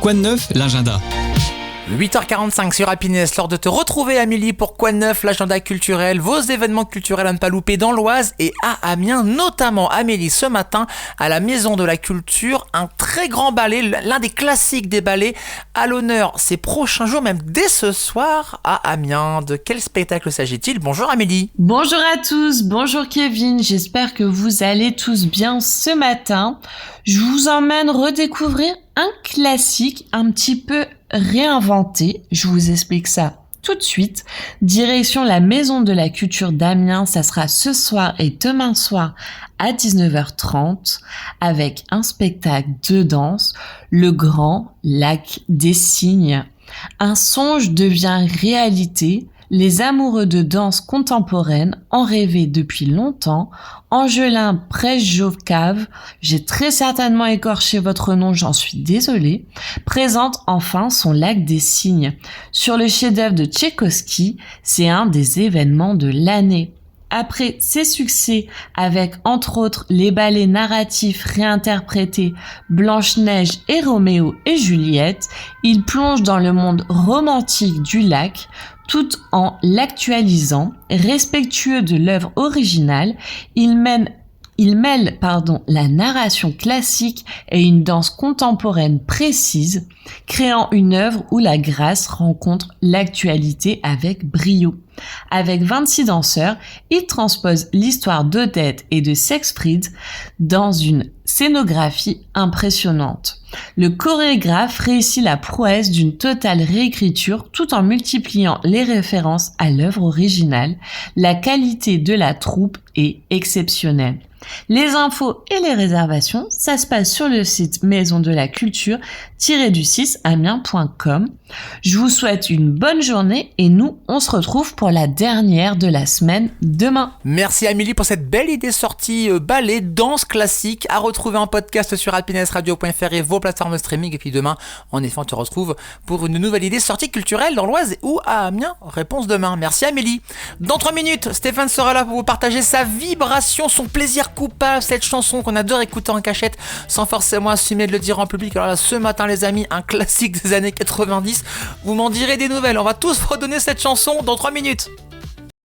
Quoi de neuf, l'agenda? 8h45 sur Happiness, l'heure de te retrouver Amélie pour Quoi de neuf, l'agenda culturel, vos événements culturels à ne pas louper dans l'Oise et à Amiens notamment. Amélie, ce matin à la Maison de la Culture, un très grand ballet, l'un des classiques des ballets à l'honneur ces prochains jours, même dès ce soir à Amiens. De quel spectacle s'agit-il? Bonjour Amélie. Bonjour à tous, bonjour Kevin, j'espère que vous allez tous bien ce matin. Je vous emmène redécouvrir un classique un petit peu réinventé. Je vous explique ça tout de suite. Direction la Maison de la Culture d'Amiens, ça sera ce soir et demain soir à 19h30 avec un spectacle de danse, Le Grand Lac des Cygnes. Un songe devient réalité. Les amoureux de danse contemporaine en rêvaient depuis longtemps. Angelin Prejokave, j'ai très certainement écorché votre nom, j'en suis désolée, présente enfin son Lac des Cygnes. Sur le chef-d'œuvre de Tchaïkovski, c'est un des événements de l'année. Après ses succès avec, entre autres, les ballets narratifs réinterprétés Blanche-Neige et Roméo et Juliette, il plonge dans le monde romantique du lac tout en l'actualisant. Respectueux de l'œuvre originale, il mêle la narration classique et une danse contemporaine précise, créant une œuvre où la grâce rencontre l'actualité avec brio. Avec 26 danseurs, il transpose l'histoire d'Odette et de Siegfried dans une scénographie impressionnante. Le chorégraphe réussit la prouesse d'une totale réécriture tout en multipliant les références à l'œuvre originale. La qualité de la troupe est exceptionnelle. Les infos et les réservations, ça se passe sur le site maison de la culture-du6 amiens.com. Je vous souhaite une bonne journée et nous, on se retrouve pour la dernière de la semaine demain. Merci Amélie pour cette belle idée sortie ballet, danse classique à retrouver en podcast sur happinessradio.fr et vos plateformes de streaming. Et puis demain, en effet, on te retrouve pour une nouvelle idée sortie culturelle dans l'Oise ou à Amiens. Réponse demain. Merci Amélie. Dans 3 minutes, Stéphane sera là pour vous partager sa vibration, son plaisir coupable, cette chanson qu'on adore écouter en cachette sans forcément assumer de le dire en public. Alors là, ce matin les amis, un classique des années 90, vous m'en direz des nouvelles. On va tous redonner cette chanson dans 3 minutes.